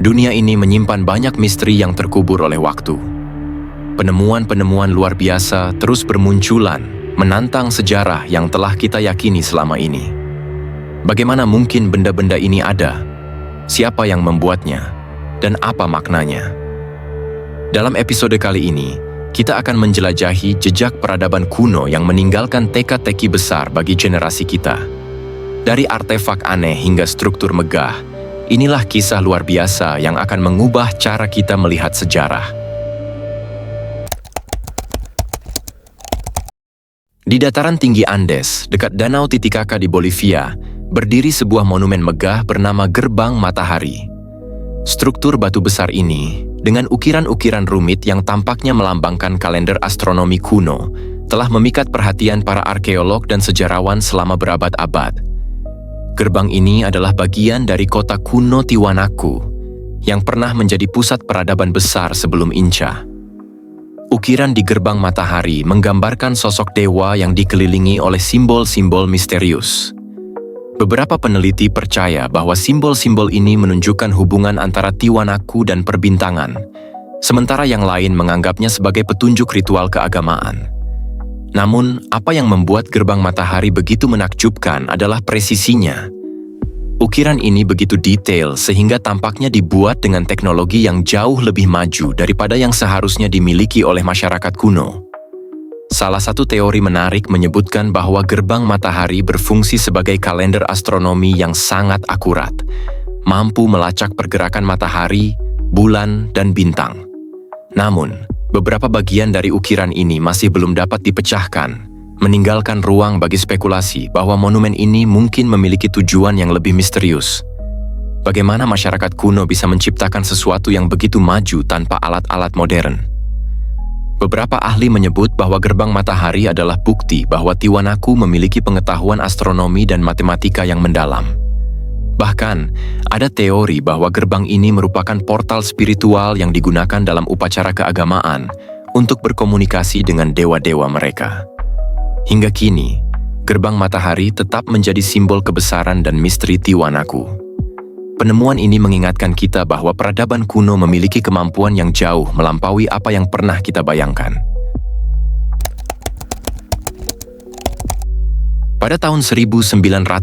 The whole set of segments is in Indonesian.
Dunia ini menyimpan banyak misteri yang terkubur oleh waktu. Penemuan-penemuan luar biasa terus bermunculan, menantang sejarah yang telah kita yakini selama ini. Bagaimana mungkin benda-benda ini ada? Siapa yang membuatnya? Dan apa maknanya? Dalam episode kali ini, kita akan menjelajahi jejak peradaban kuno yang meninggalkan teka-teki besar bagi generasi kita. Dari artefak aneh hingga struktur megah, inilah kisah luar biasa yang akan mengubah cara kita melihat sejarah. Di dataran tinggi Andes, dekat Danau Titicaca di Bolivia, berdiri sebuah monumen megah bernama Gerbang Matahari. Struktur batu besar ini, dengan ukiran-ukiran rumit yang tampaknya melambangkan kalender astronomi kuno, telah memikat perhatian para arkeolog dan sejarawan selama berabad-abad. Gerbang ini adalah bagian dari kota kuno Tiwanaku, yang pernah menjadi pusat peradaban besar sebelum Inca. Ukiran di Gerbang Matahari menggambarkan sosok dewa yang dikelilingi oleh simbol-simbol misterius. Beberapa peneliti percaya bahwa simbol-simbol ini menunjukkan hubungan antara Tiwanaku dan perbintangan, sementara yang lain menganggapnya sebagai petunjuk ritual keagamaan. Namun, apa yang membuat Gerbang Matahari begitu menakjubkan adalah presisinya. Ukiran ini begitu detail sehingga tampaknya dibuat dengan teknologi yang jauh lebih maju daripada yang seharusnya dimiliki oleh masyarakat kuno. Salah satu teori menarik menyebutkan bahwa Gerbang Matahari berfungsi sebagai kalender astronomi yang sangat akurat, mampu melacak pergerakan matahari, bulan, dan bintang. Namun, beberapa bagian dari ukiran ini masih belum dapat dipecahkan, meninggalkan ruang bagi spekulasi bahwa monumen ini mungkin memiliki tujuan yang lebih misterius. Bagaimana masyarakat kuno bisa menciptakan sesuatu yang begitu maju tanpa alat-alat modern? Beberapa ahli menyebut bahwa Gerbang Matahari adalah bukti bahwa Tiwanaku memiliki pengetahuan astronomi dan matematika yang mendalam. Bahkan, ada teori bahwa gerbang ini merupakan portal spiritual yang digunakan dalam upacara keagamaan untuk berkomunikasi dengan dewa-dewa mereka. Hingga kini, Gerbang Matahari tetap menjadi simbol kebesaran dan misteri Tiwanaku. Penemuan ini mengingatkan kita bahwa peradaban kuno memiliki kemampuan yang jauh melampaui apa yang pernah kita bayangkan. Pada tahun 1999,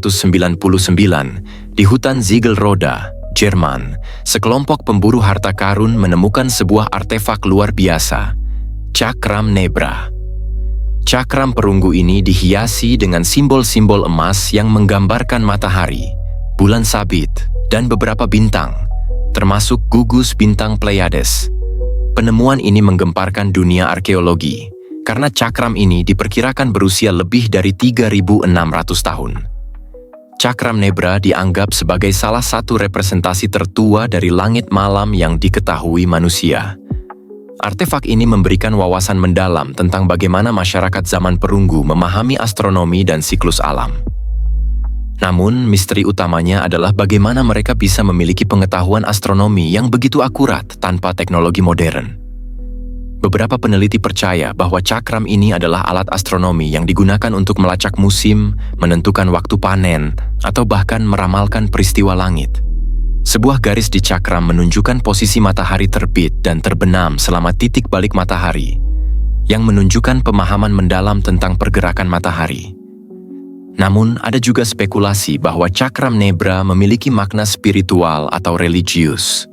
di hutan Ziegelroda, Jerman, sekelompok pemburu harta karun menemukan sebuah artefak luar biasa, Cakram Nebra. Cakram perunggu ini dihiasi dengan simbol-simbol emas yang menggambarkan matahari, bulan sabit, dan beberapa bintang, termasuk gugus bintang Pleiades. Penemuan ini menggemparkan dunia arkeologi, karena cakram ini diperkirakan berusia lebih dari 3.600 tahun. Cakram Nebra dianggap sebagai salah satu representasi tertua dari langit malam yang diketahui manusia. Artefak ini memberikan wawasan mendalam tentang bagaimana masyarakat zaman perunggu memahami astronomi dan siklus alam. Namun, misteri utamanya adalah bagaimana mereka bisa memiliki pengetahuan astronomi yang begitu akurat tanpa teknologi modern. Beberapa peneliti percaya bahwa cakram ini adalah alat astronomi yang digunakan untuk melacak musim, menentukan waktu panen, atau bahkan meramalkan peristiwa langit. Sebuah garis di cakram menunjukkan posisi matahari terbit dan terbenam selama titik balik matahari, yang menunjukkan pemahaman mendalam tentang pergerakan matahari. Namun, ada juga spekulasi bahwa Cakram Nebra memiliki makna spiritual atau religius.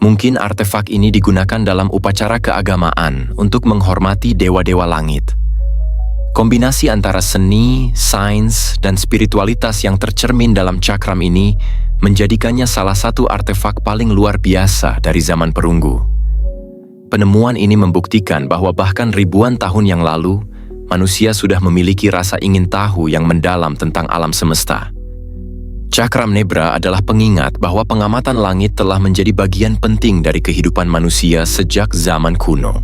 Mungkin artefak ini digunakan dalam upacara keagamaan untuk menghormati dewa-dewa langit. Kombinasi antara seni, sains, dan spiritualitas yang tercermin dalam cakram ini menjadikannya salah satu artefak paling luar biasa dari zaman perunggu. Penemuan ini membuktikan bahwa bahkan ribuan tahun yang lalu, manusia sudah memiliki rasa ingin tahu yang mendalam tentang alam semesta. Cakram Nebra adalah pengingat bahwa pengamatan langit telah menjadi bagian penting dari kehidupan manusia sejak zaman kuno.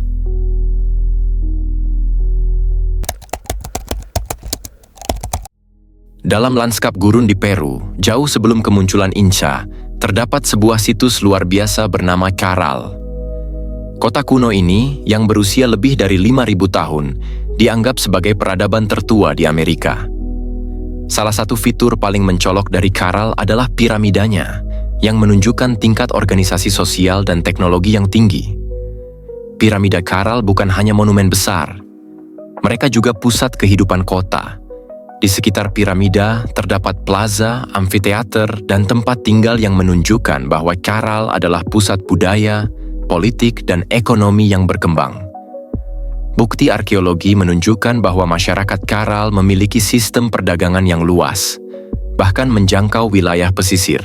Dalam lanskap gurun di Peru, jauh sebelum kemunculan Inca, terdapat sebuah situs luar biasa bernama Caral. Kota kuno ini, yang berusia lebih dari 5.000 tahun, dianggap sebagai peradaban tertua di Amerika. Salah satu fitur paling mencolok dari Caral adalah piramidanya, yang menunjukkan tingkat organisasi sosial dan teknologi yang tinggi. Piramida Caral bukan hanya monumen besar, mereka juga pusat kehidupan kota. Di sekitar piramida terdapat plaza, amfiteater, dan tempat tinggal yang menunjukkan bahwa Caral adalah pusat budaya, politik, dan ekonomi yang berkembang. Bukti arkeologi menunjukkan bahwa masyarakat Caral memiliki sistem perdagangan yang luas, bahkan menjangkau wilayah pesisir.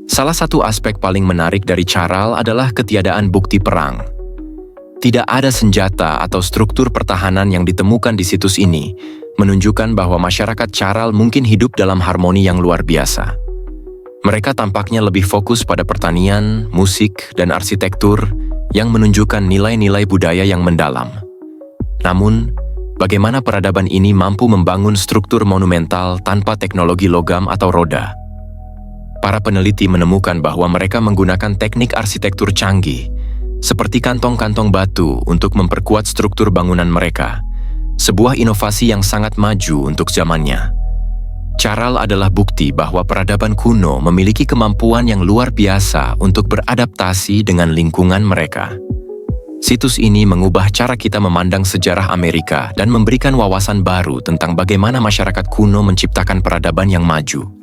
Salah satu aspek paling menarik dari Caral adalah ketiadaan bukti perang. Tidak ada senjata atau struktur pertahanan yang ditemukan di situs ini, menunjukkan bahwa masyarakat Caral mungkin hidup dalam harmoni yang luar biasa. Mereka tampaknya lebih fokus pada pertanian, musik, dan arsitektur yang menunjukkan nilai-nilai budaya yang mendalam. Namun, bagaimana peradaban ini mampu membangun struktur monumental tanpa teknologi logam atau roda? Para peneliti menemukan bahwa mereka menggunakan teknik arsitektur canggih, seperti kantong-kantong batu untuk memperkuat struktur bangunan mereka. Sebuah inovasi yang sangat maju untuk zamannya. Caral adalah bukti bahwa peradaban kuno memiliki kemampuan yang luar biasa untuk beradaptasi dengan lingkungan mereka. Situs ini mengubah cara kita memandang sejarah Amerika dan memberikan wawasan baru tentang bagaimana masyarakat kuno menciptakan peradaban yang maju.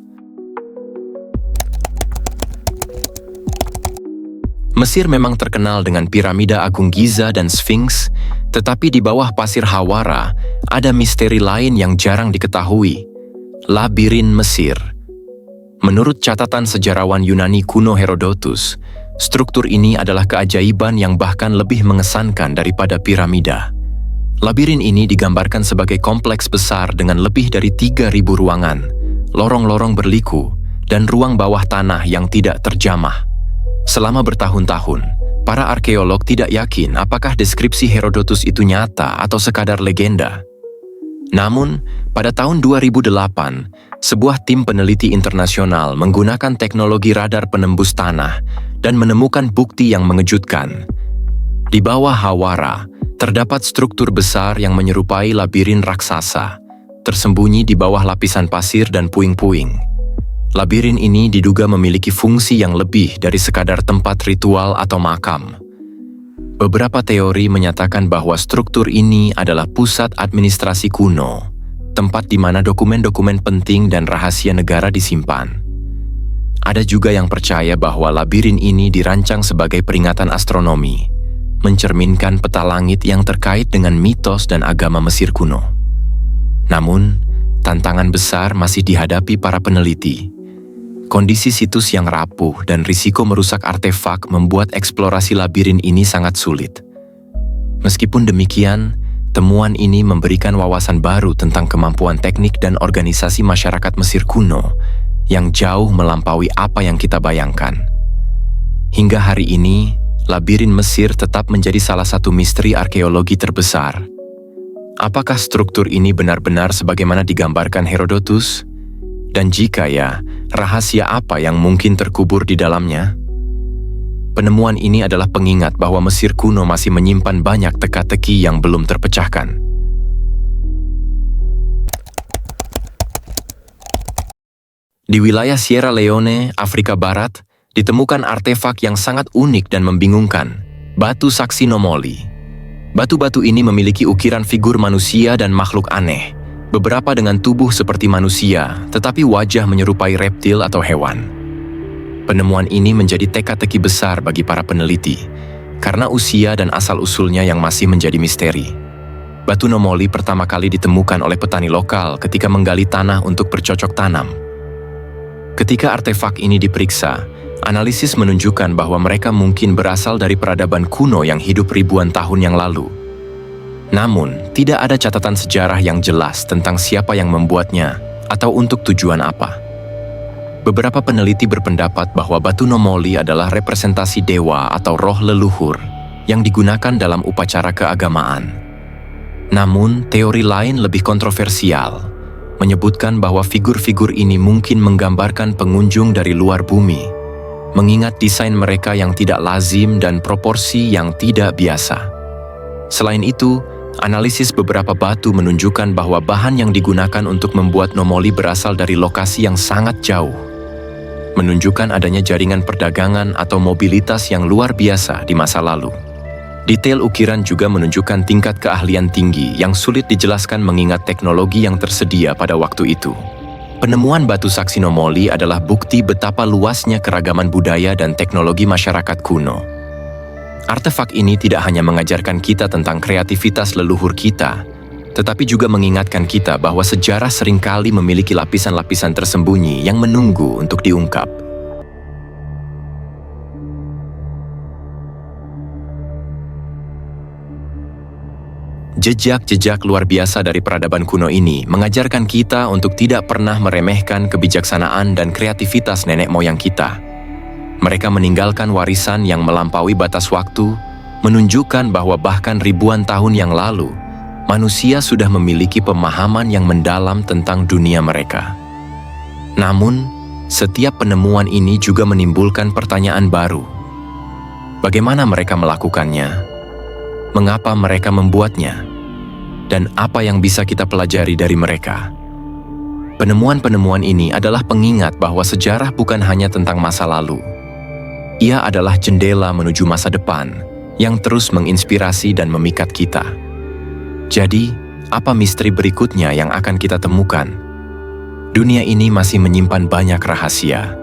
Mesir memang terkenal dengan piramida agung Giza dan Sphinx, tetapi di bawah pasir Hawara ada misteri lain yang jarang diketahui, labirin Mesir. Menurut catatan sejarawan Yunani kuno Herodotus, struktur ini adalah keajaiban yang bahkan lebih mengesankan daripada piramida. Labirin ini digambarkan sebagai kompleks besar dengan lebih dari 3.000 ruangan, lorong-lorong berliku, dan ruang bawah tanah yang tidak terjamah. Selama bertahun-tahun, para arkeolog tidak yakin apakah deskripsi Herodotus itu nyata atau sekadar legenda. Namun, pada tahun 2008, sebuah tim peneliti internasional menggunakan teknologi radar penembus tanah dan menemukan bukti yang mengejutkan. Di bawah Hawara, terdapat struktur besar yang menyerupai labirin raksasa, tersembunyi di bawah lapisan pasir dan puing-puing. Labirin ini diduga memiliki fungsi yang lebih dari sekadar tempat ritual atau makam. Beberapa teori menyatakan bahwa struktur ini adalah pusat administrasi kuno, tempat di mana dokumen-dokumen penting dan rahasia negara disimpan. Ada juga yang percaya bahwa labirin ini dirancang sebagai peringatan astronomi, mencerminkan peta langit yang terkait dengan mitos dan agama Mesir kuno. Namun, tantangan besar masih dihadapi para peneliti. Kondisi situs yang rapuh dan risiko merusak artefak membuat eksplorasi labirin ini sangat sulit. Meskipun demikian, temuan ini memberikan wawasan baru tentang kemampuan teknik dan organisasi masyarakat Mesir kuno yang jauh melampaui apa yang kita bayangkan. Hingga hari ini, labirin Mesir tetap menjadi salah satu misteri arkeologi terbesar. Apakah struktur ini benar-benar sebagaimana digambarkan Herodotus? Dan jika ya, rahasia apa yang mungkin terkubur di dalamnya? Penemuan ini adalah pengingat bahwa Mesir kuno masih menyimpan banyak teka-teki yang belum terpecahkan. Di wilayah Sierra Leone, Afrika Barat, ditemukan artefak yang sangat unik dan membingungkan, batu saksi Nomoli. Batu-batu ini memiliki ukiran figur manusia dan makhluk aneh, beberapa dengan tubuh seperti manusia, tetapi wajah menyerupai reptil atau hewan. Penemuan ini menjadi teka-teki besar bagi para peneliti, karena usia dan asal-usulnya yang masih menjadi misteri. Batu Nomoli pertama kali ditemukan oleh petani lokal ketika menggali tanah untuk bercocok tanam. Ketika artefak ini diperiksa, analisis menunjukkan bahwa mereka mungkin berasal dari peradaban kuno yang hidup ribuan tahun yang lalu. Namun, tidak ada catatan sejarah yang jelas tentang siapa yang membuatnya atau untuk tujuan apa. Beberapa peneliti berpendapat bahwa batu Nomoli adalah representasi dewa atau roh leluhur yang digunakan dalam upacara keagamaan. Namun, teori lain lebih kontroversial, menyebutkan bahwa figur-figur ini mungkin menggambarkan pengunjung dari luar bumi, mengingat desain mereka yang tidak lazim dan proporsi yang tidak biasa. Selain itu, analisis beberapa batu menunjukkan bahwa bahan yang digunakan untuk membuat Nomoli berasal dari lokasi yang sangat jauh. menunjukkan adanya jaringan perdagangan atau mobilitas yang luar biasa di masa lalu. Detail ukiran juga menunjukkan tingkat keahlian tinggi yang sulit dijelaskan mengingat teknologi yang tersedia pada waktu itu. Penemuan batu Saksinomoli adalah bukti betapa luasnya keragaman budaya dan teknologi masyarakat kuno. Artefak ini tidak hanya mengajarkan kita tentang kreativitas leluhur kita, tetapi juga mengingatkan kita bahwa sejarah seringkali memiliki lapisan-lapisan tersembunyi yang menunggu untuk diungkap. Jejak-jejak luar biasa dari peradaban kuno ini mengajarkan kita untuk tidak pernah meremehkan kebijaksanaan dan kreativitas nenek moyang kita. Mereka meninggalkan warisan yang melampaui batas waktu, menunjukkan bahwa bahkan ribuan tahun yang lalu, manusia sudah memiliki pemahaman yang mendalam tentang dunia mereka. Namun, setiap penemuan ini juga menimbulkan pertanyaan baru. Bagaimana mereka melakukannya? Mengapa mereka membuatnya? Dan apa yang bisa kita pelajari dari mereka? Penemuan-penemuan ini adalah pengingat bahwa sejarah bukan hanya tentang masa lalu. Ia adalah jendela menuju masa depan yang terus menginspirasi dan memikat kita. Jadi, apa misteri berikutnya yang akan kita temukan? Dunia ini masih menyimpan banyak rahasia,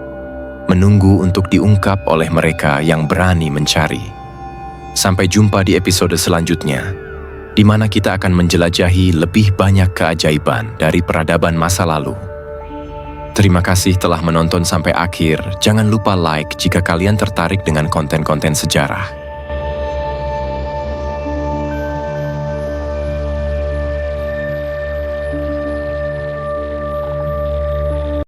menunggu untuk diungkap oleh mereka yang berani mencari. Sampai jumpa di episode selanjutnya, di mana kita akan menjelajahi lebih banyak keajaiban dari peradaban masa lalu. Terima kasih telah menonton sampai akhir. Jangan lupa like jika kalian tertarik dengan konten-konten sejarah.